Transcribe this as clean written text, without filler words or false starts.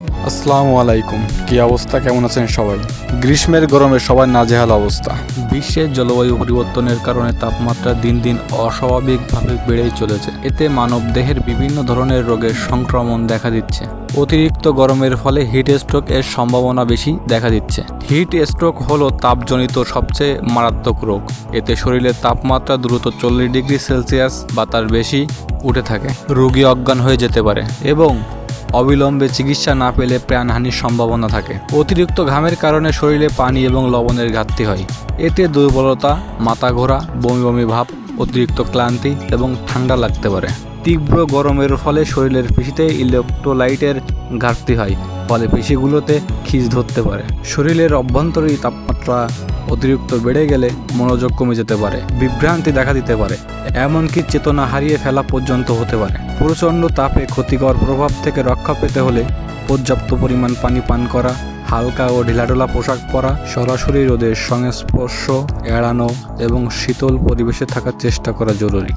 আসসালামু আলাইকুম। কি অবস্থা, কেমন আছেন সবাই? গ্রীষ্মের গরমে সবার নাজেহাল অবস্থা। বিশ্বের জলবায়ু পরিবর্তনের কারণে তাপমাত্রা দিন দিন অস্বাভাবিকভাবে বেড়েই চলেছে। এতে মানবদেহের বিভিন্ন ধরনের রোগের সংক্রমণ দেখা দিচ্ছে। অতিরিক্ত গরমের ফলে হিট স্ট্রোক এর সম্ভাবনা বেশি দেখা দিচ্ছে। হিট স্ট্রোক হলো তাপজনিত সবচেয়ে মারাত্মক রোগ। এতে শরীরের তাপমাত্রা দ্রুত 40 ডিগ্রি সেলসিয়াস বা তার বেশি উঠে থাকে। রোগী অজ্ঞান হয়ে যেতে পারে এবং অবিলম্বে চিকিৎসা না পেলে প্রাণহানির সম্ভাবনা থাকে। অতিরিক্ত ঘামের কারণে শরীরে পানি এবং লবণের ঘাটতি হয়। এতে দুর্বলতা, মাথা ঘোরা, বমি বমি ভাব, অতিরিক্ত ক্লান্তি এবং ঠান্ডা লাগতে পারে। তীব্র গরমের ফলে শরীরের পেশিতে ইলেকট্রোলাইটের ঘাটতি হয়, ফলে পেশিগুলোতে খিঁচ ধরতে পারে। শরীরের অভ্যন্তরীণ তাপমাত্রা অতিরিক্ত বেড়ে গেলে মনোযোগ কমে যেতে পারে, বিভ্রান্তি দেখা দিতে পারে, এমনকি চেতনা হারিয়ে ফেলা পর্যন্ত হতে পারে। প্রচণ্ড তাপে ক্ষতিকর প্রভাব থেকে রক্ষা পেতে হলে পর্যাপ্ত পরিমাণ পানি পান করা, হালকা ও ঢিলাঢালা পোশাক পরা, সরাসরি রোদের সংস্পর্শ এড়ানো এবং শীতল পরিবেশে থাকার চেষ্টা করা জরুরি।